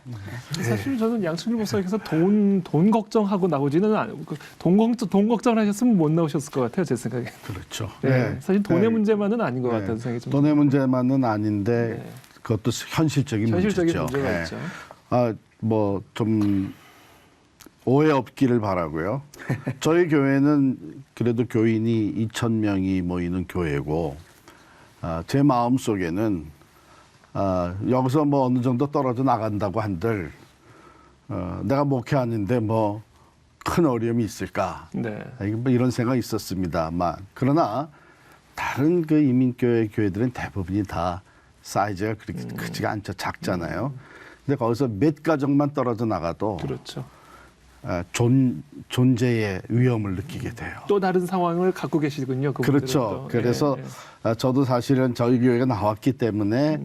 Speaker 3: 사실 저는 양춘일 목사님께서 돈 걱정하고 나오지는 않고 돈 걱정을 하셨으면 못 나오셨을 것 같아요, 제 생각에.
Speaker 1: 그렇죠.
Speaker 3: 네. 사실 돈의
Speaker 1: 네.
Speaker 3: 문제만은 아닌 것
Speaker 1: 네.
Speaker 3: 같다는 생각이 좀
Speaker 1: 돈의 문제만은 아닌데
Speaker 3: 네.
Speaker 1: 그것도 현실적인 문제죠.
Speaker 3: 문제가
Speaker 1: 네.
Speaker 3: 있죠.
Speaker 1: 뭐 좀 오해 없기를 바라고요. 저희 교회는 그래도 교인이 2,000명이 모이는 교회고 제 마음 속에는 여기서 뭐 어느 정도 떨어져 나간다고 한들 내가 목회하는데 뭐 큰 어려움이 있을까?
Speaker 3: 네.
Speaker 1: 뭐 이런 생각이 있었습니다만 그러나 다른 그 이민교회 교회들은 대부분이 다 사이즈가 그렇게 크지가 않죠. 작잖아요. 근데 거기서 몇 가정만 떨어져 나가도
Speaker 3: 그렇죠.
Speaker 1: 존재의 위험을 느끼게 돼요.
Speaker 3: 또 다른 상황을 갖고 계시군요. 그분들은
Speaker 1: 그렇죠.
Speaker 3: 또.
Speaker 1: 그래서
Speaker 3: 예, 예.
Speaker 1: 저도 사실은 저희 교회가 나왔기 때문에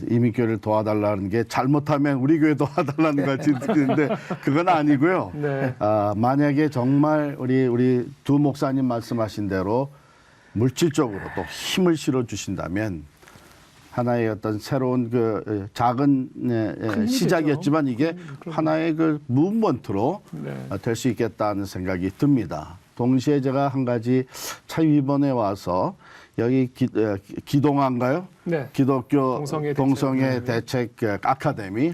Speaker 1: 이민교회를 도와달라는 게 잘못하면 우리 교회 도와달라는 것 같이 느끼는데 그건 아니고요.
Speaker 3: 네.
Speaker 1: 만약에 정말 우리 두 목사님 말씀하신 대로 물질적으로 또 힘을 실어 주신다면 하나의 어떤 새로운 그 작은
Speaker 3: 힘이죠.
Speaker 1: 시작이었지만 이게 하나의 그 무브먼트로
Speaker 3: 네.
Speaker 1: 될 수 있겠다는 생각이 듭니다. 동시에 제가 한 가지 참 이번에 와서 여기 기동한가요?
Speaker 3: 네.
Speaker 1: 기독교
Speaker 3: 동성애
Speaker 1: 대책 아카데미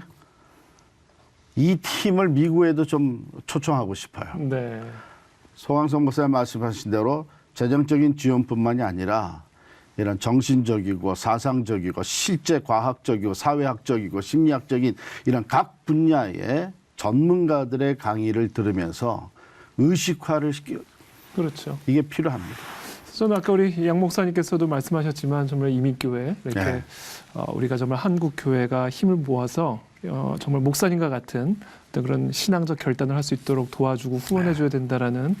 Speaker 1: 이 팀을 미국에도 좀 초청하고 싶어요.
Speaker 3: 네.
Speaker 1: 소강성 목사님 말씀하신 대로 재정적인 지원뿐만이 아니라 이런 정신적이고 사상적이고 실제 과학적이고 사회학적이고 심리학적인 이런 각 분야의 전문가들의 강의를 들으면서 의식화를 시키고
Speaker 3: 그렇죠.
Speaker 1: 이게 필요합니다.
Speaker 3: 저는 아까 우리 양 목사님께서도 말씀하셨지만 정말 이민교회 이렇게
Speaker 1: 네.
Speaker 3: 우리가 정말 한국 교회가 힘을 모아서 정말 목사님과 같은 어떤 그런 신앙적 결단을 할 수 있도록 도와주고 후원해줘야 된다라는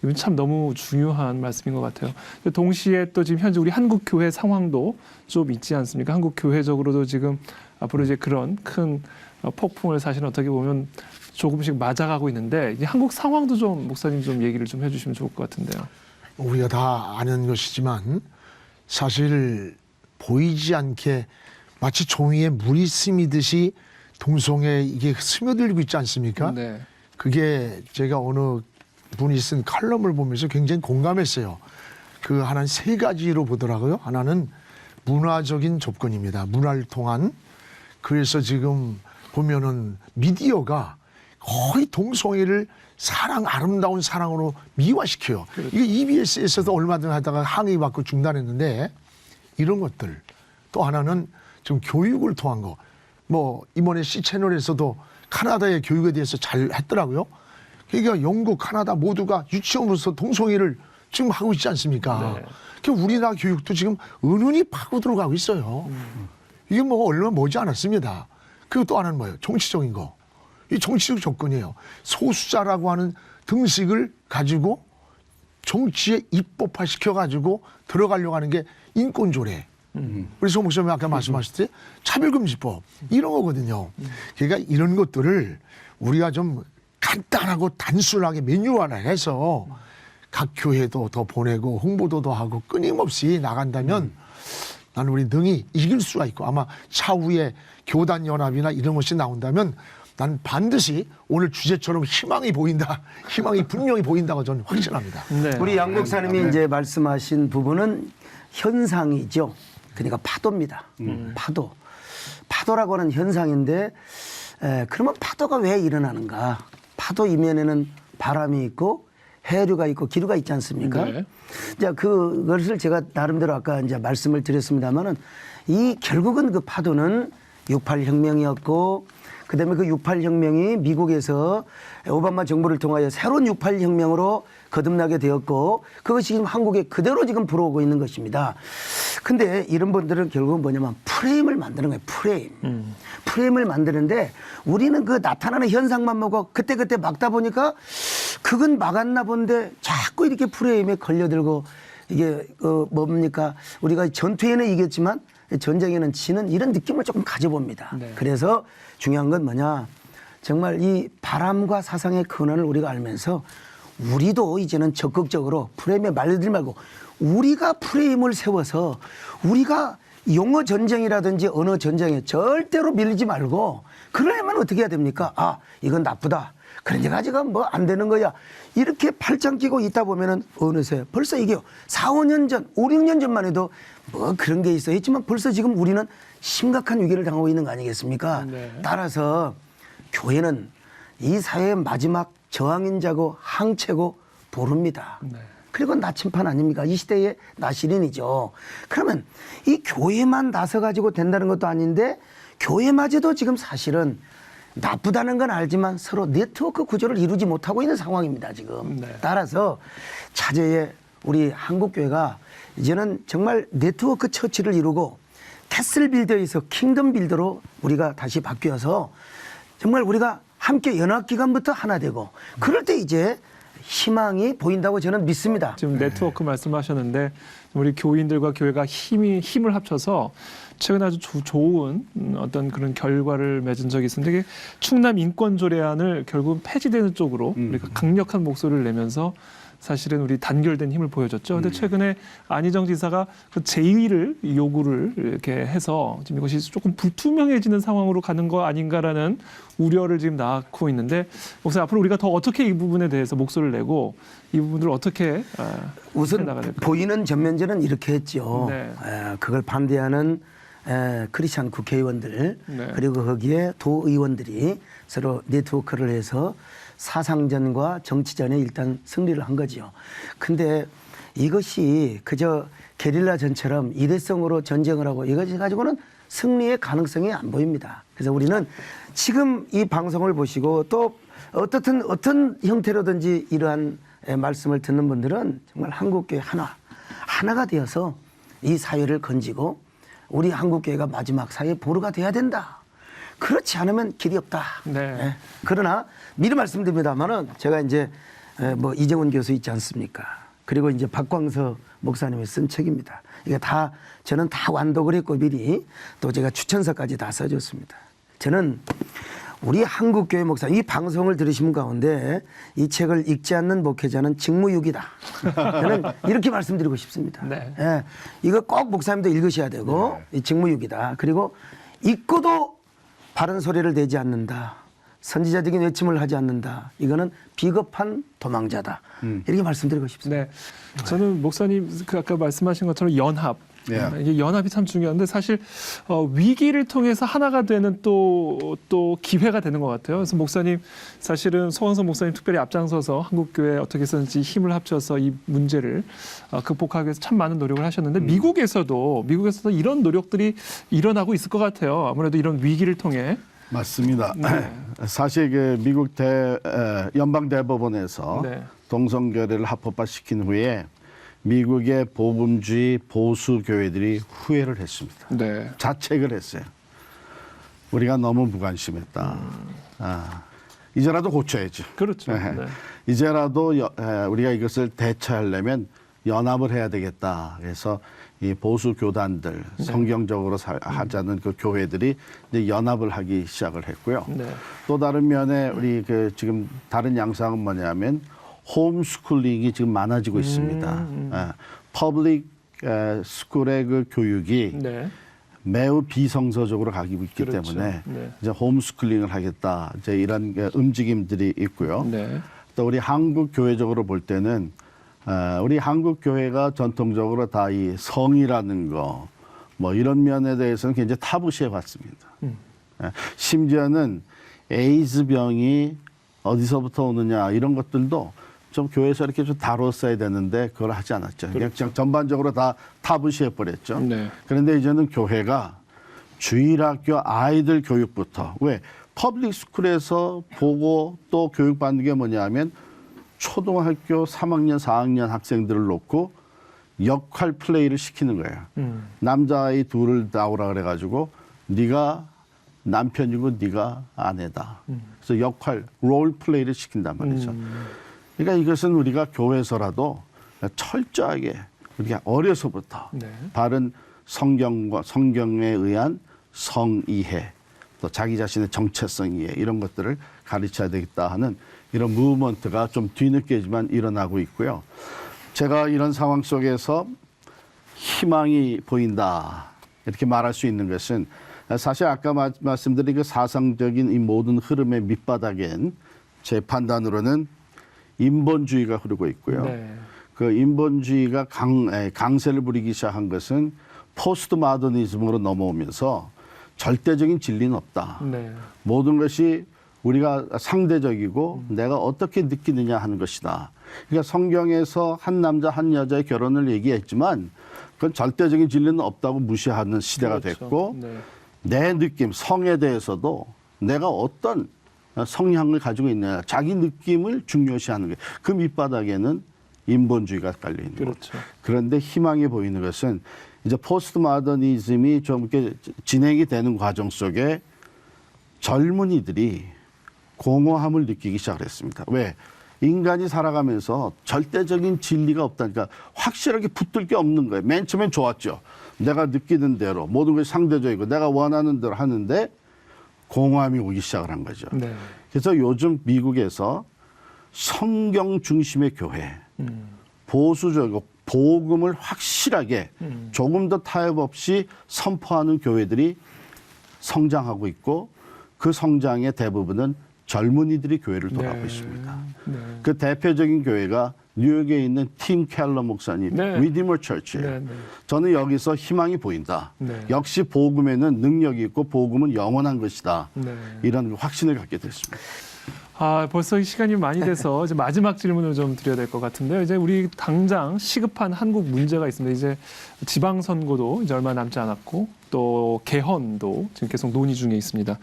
Speaker 3: 이건 참 너무 중요한 말씀인 것 같아요. 동시에 또 지금 현재 우리 한국 교회 상황도 좀 있지 않습니까? 한국 교회적으로도 지금 앞으로 이제 그런 큰 폭풍을 사실 어떻게 보면 조금씩 맞아가고 있는데 이제 한국 상황도 좀 목사님 좀 얘기를 좀 해주시면 좋을 것 같은데요.
Speaker 4: 우리가 다 아는 것이지만 사실 보이지 않게 마치 종이에 물이 스미듯이 동성애 이게 스며들고 있지 않습니까?
Speaker 3: 네.
Speaker 4: 그게 제가 어느 분이 쓴 칼럼을 보면서 굉장히 공감했어요. 그 하나는 세 가지로 보더라고요. 하나는 문화적인 접근입니다. 문화를 통한. 그래서 지금 보면은 미디어가 거의 동성애를 아름다운 사랑으로 미화시켜요. 이게 EBS에서도 얼마든 하다가 항의받고 중단했는데 이런 것들. 또 하나는 지금 교육을 통한 거. 뭐 이번에 C채널에서도 카나다의 교육에 대해서 잘 했더라고요. 그러니까 영국, 카나다 모두가 유치원으로서 동성애를 지금 하고 있지 않습니까?
Speaker 3: 네.
Speaker 4: 그러니까 우리나라 교육도 지금 은은히 파고 들어가고 있어요. 이게 뭐 얼마 머지 않았습니다. 그리고 또 하나는 뭐예요? 정치적인 거. 이 정치적 접근이에요. 소수자라고 하는 등식을 가지고 정치에 입법화 시켜가지고 들어가려고 하는 게 인권조례. 우리 송 목사님 아까 말씀하셨을 때 차별금지법 이런 거거든요. 그러니까 이런 것들을 우리가 좀 간단하고 단순하게 매뉴얼화해서 각 교회도 더 보내고 홍보도 더 하고 끊임없이 나간다면 나는 우리 능히 이길 수가 있고 아마 차후에 교단연합이나 이런 것이 나온다면 난 반드시 오늘 주제처럼 희망이 보인다. 희망이 분명히 보인다고 저는 확신합니다.
Speaker 3: 네.
Speaker 5: 우리 양 목사님이 이제 말씀하신 부분은 현상이죠. 그러니까 파도입니다. 파도. 파도라고 하는 현상인데 그러면 파도가 왜 일어나는가? 파도 이면에는 바람이 있고 해류가 있고 기류가 있지 않습니까?
Speaker 3: 네.
Speaker 5: 자, 그것을 제가 나름대로 아까 이제 말씀을 드렸습니다만은 이 결국은 그 파도는 68혁명이었고 그다음에 그 68혁명이 미국에서 오바마 정부를 통하여 새로운 68혁명으로 거듭나게 되었고 그것이 지금 한국에 그대로 지금 불어오고 있는 것입니다. 근데 이런 분들은 결국은 뭐냐면 프레임을 만드는 거예요. 프레임. 프레임을 만드는데 우리는 그 나타나는 현상만 보고 그때그때 막다 보니까 그건 막았나 본데 자꾸 이렇게 프레임에 걸려들고 이게 뭡니까? 우리가 전투에는 이겼지만 전쟁에는 지는 이런 느낌을 조금 가져봅니다.
Speaker 3: 네.
Speaker 5: 그래서 중요한 건 뭐냐? 정말 이 바람과 사상의 근원을 우리가 알면서 우리도 이제는 적극적으로 프레임에 말려들지 말고 우리가 프레임을 세워서 우리가 용어 전쟁이라든지 언어 전쟁에 절대로 밀리지 말고 그러려면 어떻게 해야 됩니까? 아, 이건 나쁘다. 그런데 가지가 뭐 안 되는 거야. 이렇게 팔짱 끼고 있다 보면은 어느새 벌써 이게 4, 5년 전, 5, 6년 전만 해도 뭐 그런 게 있어 했지만 벌써 지금 우리는 심각한 위기를 당하고 있는 거 아니겠습니까?
Speaker 3: 네.
Speaker 5: 따라서 교회는 이 사회의 마지막 저항인자고 항체고 보릅니다.
Speaker 3: 네.
Speaker 5: 그리고 나침판 아닙니까? 이 시대의 나시린이죠. 그러면 이 교회만 나서가지고 된다는 것도 아닌데 교회마저도 지금 사실은 나쁘다는 건 알지만 서로 네트워크 구조를 이루지 못하고 있는 상황입니다, 지금.
Speaker 3: 네.
Speaker 5: 따라서 차제에 우리 한국교회가 이제는 정말 네트워크 처치를 이루고 캐슬 빌더에서 킹덤 빌더로 우리가 다시 바뀌어서 정말 우리가 함께 연합기관부터 하나 되고 그럴 때 이제 희망이 보인다고 저는 믿습니다.
Speaker 3: 지금 네트워크 말씀하셨는데 우리 교인들과 교회가 힘을 합쳐서 최근에 아주 좋은 어떤 그런 결과를 맺은 적이 있었는데 이게 충남 인권조례안을 결국 폐지되는 쪽으로 우리가 강력한 목소리를 내면서 사실은 우리 단결된 힘을 보여줬죠. 근데 최근에 안희정 지사가 그 제의를 요구를 이렇게 해서 지금 이것이 조금 불투명해지는 상황으로 가는 거 아닌가라는 우려를 지금 낳고 있는데 목사님 앞으로 우리가 더 어떻게 이 부분에 대해서 목소리를 내고 이 부분을 어떻게
Speaker 5: 우선
Speaker 3: 나가야 될까요?
Speaker 5: 보이는 전면전은 이렇게 했죠.
Speaker 3: 네.
Speaker 5: 그걸 반대하는 크리스찬 국회의원들
Speaker 3: 네.
Speaker 5: 그리고 거기에 도의원들이 서로 네트워크를 해서 사상전과 정치전에 일단 승리를 한 거지요. 근데 이것이 그저 게릴라전처럼 일회성으로 전쟁을 하고 이것이 가지고는 승리의 가능성이 안 보입니다. 그래서 우리는 지금 이 방송을 보시고 또 어떤 형태로든지 이러한 말씀을 듣는 분들은 정말 한국교회 하나가 되어서 이 사회를 건지고 우리 한국교회가 마지막 사회 보루가 돼야 된다. 그렇지 않으면 길이 없다.
Speaker 3: 네.
Speaker 5: 그러나 미리 말씀드립니다만은 제가 이제 뭐 이정훈 교수 있지 않습니까? 그리고 이제 박광서 목사님이 쓴 책입니다. 이게 다 저는 다 완독을 했고 미리 또 제가 추천서까지 다 써줬습니다. 저는 우리 한국교회 목사 이 방송을 들으신 분 가운데 이 책을 읽지 않는 목회자는 직무유기다. 저는 이렇게 말씀드리고 싶습니다.
Speaker 3: 네.
Speaker 5: 예, 이거 꼭 목사님도 읽으셔야 되고 이 직무유기다. 그리고 읽고도 바른 소리를 내지 않는다. 선지자적인 외침을 하지 않는다. 이거는 비겁한 도망자다. 이렇게 말씀드리고 싶습니다.
Speaker 3: 네, 저는 목사님 그 아까 말씀하신 것처럼 연합.
Speaker 1: 예.
Speaker 3: 이게 연합이 참 중요한데 사실 위기를 통해서 하나가 되는 또 기회가 되는 것 같아요. 그래서 목사님 사실은 소강성 목사님 특별히 앞장서서 한국교회 어떻게 해서든지 힘을 합쳐서 이 문제를 극복하기 위해서 참 많은 노력을 하셨는데 미국에서도 이런 노력들이 일어나고 있을 것 같아요. 아무래도 이런 위기를 통해.
Speaker 1: 맞습니다.
Speaker 3: 네.
Speaker 1: 사실 그 미국 연방 대법원에서
Speaker 3: 네.
Speaker 1: 동성결의를 합법화시킨 후에 미국의 복음주의 보수 교회들이 후회를 했습니다.
Speaker 3: 네.
Speaker 1: 자책을 했어요. 우리가 너무 무관심했다. 이제라도 고쳐야죠.
Speaker 3: 그렇죠.
Speaker 1: 네.
Speaker 3: 네.
Speaker 1: 이제라도 우리가 이것을 대처하려면 연합을 해야 되겠다. 그래서 이 보수 교단들 성경적으로 하자는 그 교회들이 이제 연합을 하기 시작을 했고요.
Speaker 3: 네.
Speaker 1: 또 다른 면에 우리 그 지금 다른 양상은 뭐냐면 홈스쿨링이 지금 많아지고 있습니다. 퍼블릭 스쿨의 그 교육이
Speaker 3: 네.
Speaker 1: 매우 비성서적으로 가고 있기
Speaker 3: 그렇죠.
Speaker 1: 때문에
Speaker 3: 네.
Speaker 1: 이제 홈스쿨링을 하겠다. 이제 이런 움직임들이 있고요.
Speaker 3: 네.
Speaker 1: 또 우리 한국 교회적으로 볼 때는 우리 한국 교회가 전통적으로 다 이 성이라는 거 뭐 이런 면에 대해서는 굉장히 타부시해 왔습니다. 심지어는 에이즈 병이 어디서부터 오느냐 이런 것들도 좀 교회에서 이렇게 좀 다뤘어야 되는데 그걸 하지 않았죠. 그냥 전반적으로 다 타부시해 버렸죠.
Speaker 3: 네.
Speaker 1: 그런데 이제는 교회가 주일학교 아이들 교육부터 왜 퍼블릭 스쿨에서 보고 또 교육받는 게 뭐냐면 초등학교 3학년, 4학년 학생들을 놓고 역할 플레이를 시키는 거예요. 남자아이 둘을 나오라 그래가지고 네가 남편이고 네가 아내다. 그래서 역할, 롤 플레이를 시킨단 말이죠. 그러니까 이것은 우리가 교회에서라도 철저하게 우리가 어려서부터
Speaker 3: 네.
Speaker 1: 바른 성경과 성경에 의한 성이해, 또 자기 자신의 정체성 이해 이런 것들을 가르쳐야 되겠다 하는 이런 무브먼트가 좀 뒤늦게지만 일어나고 있고요. 제가 이런 상황 속에서 희망이 보인다 이렇게 말할 수 있는 것은 사실 아까 말씀드린 그 사상적인 이 모든 흐름의 밑바닥엔 제 판단으로는 인본주의가 흐르고 있고요.
Speaker 3: 네.
Speaker 1: 그 인본주의가 강세를 부리기 시작한 것은 포스트 마더니즘으로 넘어오면서 절대적인 진리는 없다.
Speaker 3: 네.
Speaker 1: 모든 것이 우리가 상대적이고 내가 어떻게 느끼느냐 하는 것이다. 그러니까 성경에서 한 남자 한 여자의 결혼을 얘기했지만 그건 절대적인 진리는 없다고 무시하는 시대가
Speaker 3: 그렇죠.
Speaker 1: 됐고
Speaker 3: 네.
Speaker 1: 내 느낌, 성에 대해서도 내가 어떤 성향을 가지고 있느냐, 자기 느낌을 중요시하는 거예요. 그 밑바닥에는 인본주의가 깔려 있는 거예요.
Speaker 3: 그렇죠.
Speaker 1: 그런데 희망이 보이는 것은 이제 포스트 모더니즘이 좀 이렇게 진행이 되는 과정 속에 젊은이들이 공허함을 느끼기 시작했습니다. 왜? 인간이 살아가면서 절대적인 진리가 없다니까 확실하게 붙들 게 없는 거예요. 맨 처음엔 좋았죠. 내가 느끼는 대로 모든 것이 상대적이고 내가 원하는 대로 하는데 공허함이 오기 시작을 한 거죠.
Speaker 3: 네.
Speaker 1: 그래서 요즘 미국에서 성경 중심의 교회, 보수적이고 복음을 확실하게 조금 더 타협 없이 선포하는 교회들이 성장하고 있고 그 성장의 대부분은 젊은이들이 교회를 돌아오고
Speaker 3: 네.
Speaker 1: 있습니다.
Speaker 3: 네.
Speaker 1: 그 대표적인 교회가 뉴욕에 있는 팀 켈러 목사님,
Speaker 3: 네.
Speaker 1: 리디머 처치예요.
Speaker 3: 네, 네.
Speaker 1: 저는 여기서 희망이 보인다.
Speaker 3: 네.
Speaker 1: 역시 복음에는 능력이 있고 복음은 영원한 것이다.
Speaker 3: 네.
Speaker 1: 이런 확신을 갖게 됐습니다.
Speaker 3: 벌써 시간이 많이 돼서 이제 마지막 질문을 좀 드려야 될 것 같은데요. 이제 우리 당장 시급한 한국 문제가 있습니다. 이제 지방선거도 이제 얼마 남지 않았고 또 개헌도 지금 계속 논의 중에 있습니다.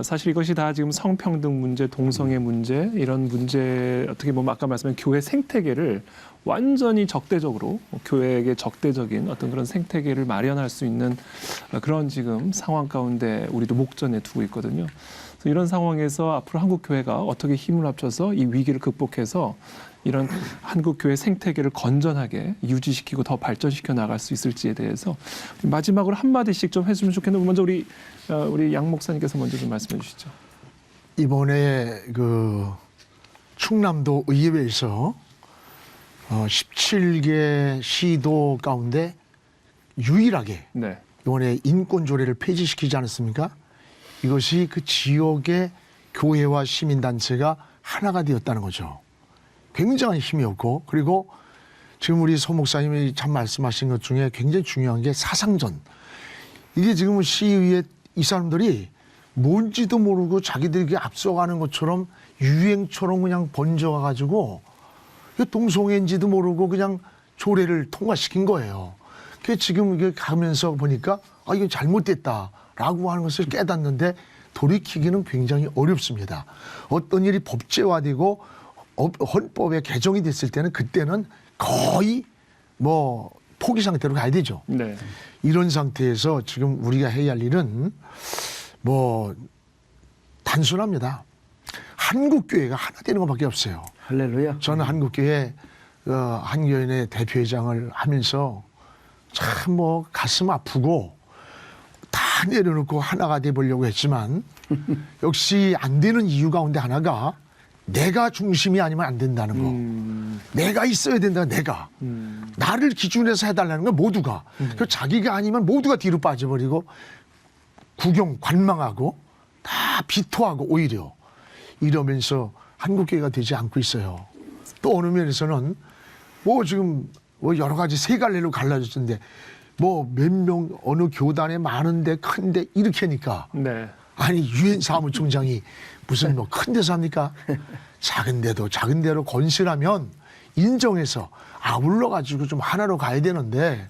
Speaker 3: 사실 이것이 다 지금 성평등 문제, 동성애 문제 이런 문제 어떻게 보면 아까 말씀한 교회 생태계를 완전히 적대적으로 교회에게 적대적인 어떤 그런 생태계를 마련할 수 있는 그런 지금 상황 가운데 우리도 목전에 두고 있거든요. 그래서 이런 상황에서 앞으로 한국 교회가 어떻게 힘을 합쳐서 이 위기를 극복해서 이런 한국 교회 생태계를 건전하게 유지시키고 더 발전시켜 나갈 수 있을지에 대해서 마지막으로 한 마디씩 좀 해주면 좋겠는데 먼저 우리 양 목사님께서 먼저 좀 말씀해 주시죠.
Speaker 4: 이번에 그 충남도 의회에서 17개 시도 가운데 유일하게
Speaker 3: 네.
Speaker 4: 이번에 인권조례를 폐지시키지 않았습니까? 이것이 그 지역의 교회와 시민단체가 하나가 되었다는 거죠. 굉장한 힘이었고, 그리고 지금 우리 소 목사님이 참 말씀하신 것 중에 굉장히 중요한 게 사상전. 이게 지금 시의회 이 사람들이 뭔지도 모르고 자기들이 앞서가는 것처럼 유행처럼 그냥 번져가가지고 동성애인지도 모르고 그냥 조례를 통과시킨 거예요. 그게 지금 이게 가면서 보니까 이건 잘못됐다라고 하는 것을 깨닫는데 돌이키기는 굉장히 어렵습니다. 어떤 일이 법제화되고 헌법에 개정이 됐을 때는 그때는 거의 뭐 포기 상태로 가야 되죠.
Speaker 3: 네.
Speaker 4: 이런 상태에서 지금 우리가 해야 할 일은 뭐 단순합니다. 한국교회가 하나 되는 것밖에 없어요.
Speaker 5: 할렐루야.
Speaker 4: 저는 한국교회 한교연의 대표회장을 하면서 참 뭐 가슴 아프고 다 내려놓고 하나가 돼 보려고 했지만 역시 안 되는 이유 가운데 하나가 내가 중심이 아니면 안 된다는 거. 내가 있어야 된다. 내가. 나를 기준해서 해달라는 건 모두가. 그 자기가 아니면 모두가 뒤로 빠져버리고 구경 관망하고 다 비토하고 오히려 이러면서 한국교회가 되지 않고 있어요. 또 어느 면에서는 뭐 지금 뭐 여러 가지 세 갈래로 갈라졌는데 뭐 몇 명 어느 교단에 많은데 큰데 이렇게 하니까
Speaker 3: 네.
Speaker 4: 아니 유엔 사무총장이 무슨 뭐 큰 데서 합니까? 작은데도 작은 데로 건실하면 인정해서 아울러 가지고 좀 하나로 가야 되는데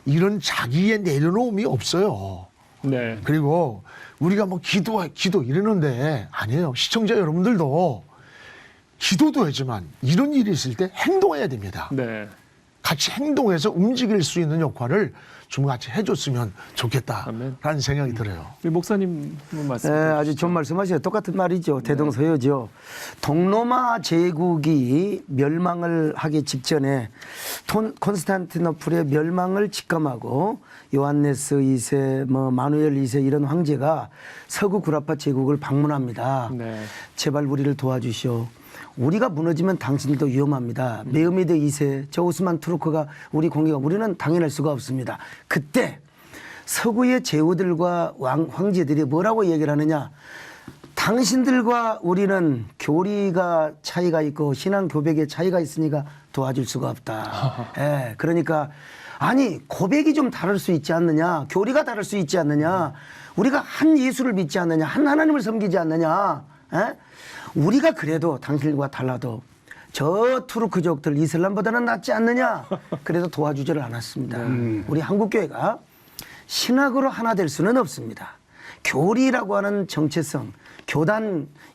Speaker 4: 이런 자기의 내려놓음이 없어요.
Speaker 3: 네.
Speaker 4: 그리고 우리가 뭐 기도 이러는데 아니에요. 시청자 여러분들도 기도도 하지만 이런 일이 있을 때 행동해야 됩니다.
Speaker 3: 네.
Speaker 4: 같이 행동해서 움직일 수 있는 역할을 좀 같이 해줬으면 좋겠다라는
Speaker 3: 아멘.
Speaker 4: 생각이 들어요.
Speaker 3: 우리 목사님 한번 말씀.
Speaker 5: 네, 아주 좋은 말씀하세요. 똑같은 말이죠. 대동소요죠. 동로마 제국이 멸망을 하기 직전에 콘스탄티노플의 멸망을 직감하고 요한네스 2세, 마누엘 2세 이런 황제가 서구 구라파 제국을 방문합니다.
Speaker 3: 네.
Speaker 5: 제발 우리를 도와주시오. 우리가 무너지면 당신들도 위험합니다. 메흐메드 2세, 저 오스만 투르크가 우리 공격, 우리는 당연할 수가 없습니다. 그때 서구의 제후들과 황제들이 뭐라고 얘기를 하느냐. 당신들과 우리는 교리가 차이가 있고 신앙 교백의 차이가 있으니까 도와줄 수가 없다. 예, 그러니까 아니 고백이 좀 다를 수 있지 않느냐. 교리가 다를 수 있지 않느냐. 우리가 한 예수를 믿지 않느냐. 한 하나님을 섬기지 않느냐. 예? 우리가 그래도 당신들과 달라도 저 투르크족들 이슬람보다는 낫지 않느냐. 그래도 도와주지를 않았습니다. 우리 한국교회가 신학으로 하나 될 수는 없습니다. 교리라고 하는 정체성,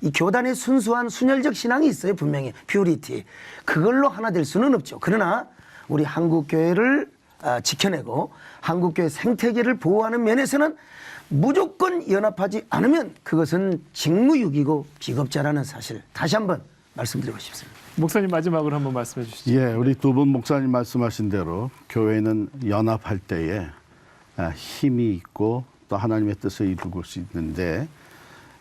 Speaker 5: 이 교단의 순수한 순혈적 신앙이 있어요. 분명히 퓨리티. 그걸로 하나 될 수는 없죠. 그러나 우리 한국교회를 지켜내고 한국교회 생태계를 보호하는 면에서는 무조건 연합하지 않으면 그것은 직무유기고 비겁자라는 사실 다시 한번 말씀드리고 싶습니다.
Speaker 3: 목사님 마지막으로 한번 말씀해 주시죠.
Speaker 1: 예, 우리 두 분 목사님 말씀하신 대로 교회는 연합할 때에 힘이 있고 또 하나님의 뜻을 이루고 수 있는데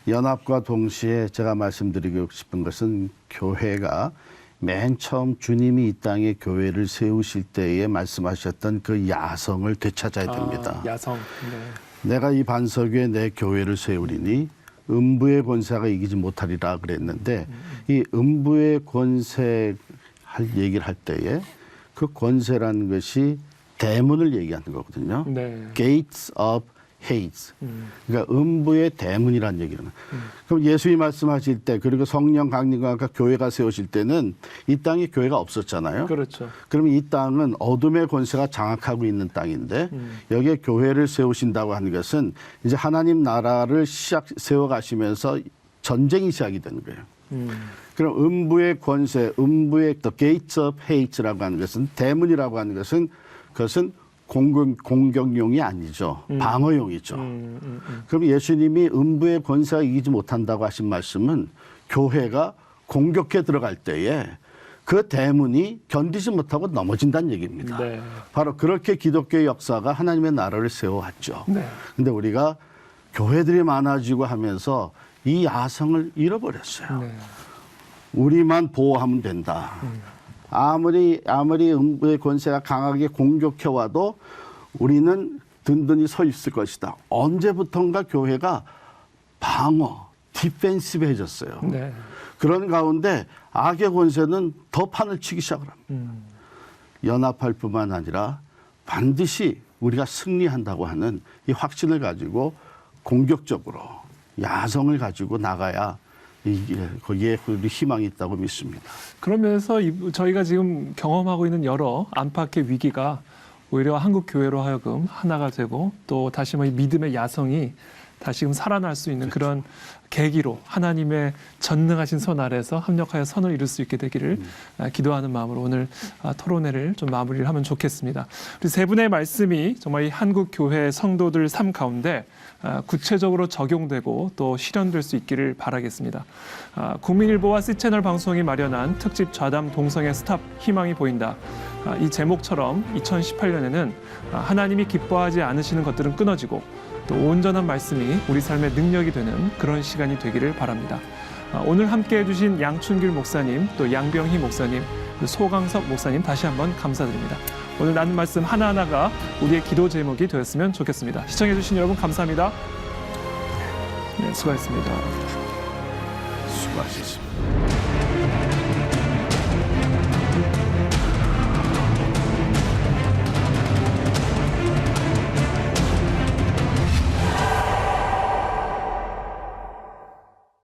Speaker 1: 연합과 동시에 제가 말씀드리고 싶은 것은 교회가 맨 처음 주님이 이 땅에 교회를 세우실 때에 말씀하셨던 그 야성을 되찾아야 됩니다.
Speaker 3: 야성. 네.
Speaker 1: 내가 이 반석 위에 내 교회를 세우리니 음부의 권세가 이기지 못하리라 그랬는데 이 음부의 권세 얘기를 할 때에 그 권세라는 것이 대문을 얘기하는 거거든요.
Speaker 3: 네.
Speaker 1: Gates of Hades. 그러니까 음부의 대문이라는 얘기는. 그럼 예수님이 말씀하실 때 그리고 성령 강림과 교회가 세우실 때는 이 땅에 교회가 없었잖아요.
Speaker 3: 그렇죠.
Speaker 1: 그러면 이 땅은 어둠의 권세가 장악하고 있는 땅인데 여기에 교회를 세우신다고 하는 것은 이제 하나님 나라를 세워가시면서 전쟁이 시작이 되는 거예요. 그럼 음부의 권세, 음부의 the gates of Hades라고 하는 것은 대문이라고 하는 것은 그것은 공격용이 아니죠. 방어용이죠. 그럼 예수님이 음부의 권세가 이기지 못한다고 하신 말씀은 교회가 공격해 들어갈 때에 그 대문이 견디지 못하고 넘어진다는 얘기입니다.
Speaker 3: 네.
Speaker 1: 바로 그렇게 기독교의 역사가 하나님의 나라를 세워왔죠.
Speaker 3: 네.
Speaker 1: 근데 우리가 교회들이 많아지고 하면서 이 야성을 잃어버렸어요.
Speaker 3: 네.
Speaker 1: 우리만 보호하면 된다. 아무리 음부의 권세가 강하게 공격해와도 우리는 든든히 서 있을 것이다. 언제부턴가 교회가 방어, 디펜시브해졌어요.
Speaker 3: 네.
Speaker 1: 그런 가운데 악의 권세는 더 판을 치기 시작을 합니다. 연합할 뿐만 아니라 반드시 우리가 승리한다고 하는 이 확신을 가지고 공격적으로 야성을 가지고 나가야 거기에 우리 희망이 있다고 믿습니다.
Speaker 3: 그러면서 저희가 지금 경험하고 있는 여러 안팎의 위기가 오히려 한국 교회로 하여금 하나가 되고 또 다시 이 믿음의 야성이 다시금 살아날 수 있는 그런 계기로 하나님의 전능하신 손 아래서 합력하여 선을 이룰 수 있게 되기를 기도하는 마음으로 오늘 토론회를 좀 마무리를 하면 좋겠습니다. 우리 세 분의 말씀이 정말 이 한국 교회 성도들 삶 가운데 구체적으로 적용되고 또 실현될 수 있기를 바라겠습니다. 국민일보와 C채널 방송이 마련한 특집 좌담 동성애 스탑 희망이 보인다. 이 제목처럼 2018년에는 하나님이 기뻐하지 않으시는 것들은 끊어지고 또 온전한 말씀이 우리 삶의 능력이 되는 그런 시간이 되기를 바랍니다. 오늘 함께해 주신 양춘길 목사님, 또 양병희 목사님, 소강석 목사님 다시 한번 감사드립니다. 오늘 나눈 말씀 하나하나가 우리의 기도 제목이 되었으면 좋겠습니다. 시청해 주신 여러분 감사합니다. 네, 수고하셨습니다.
Speaker 1: 수고하셨습니다.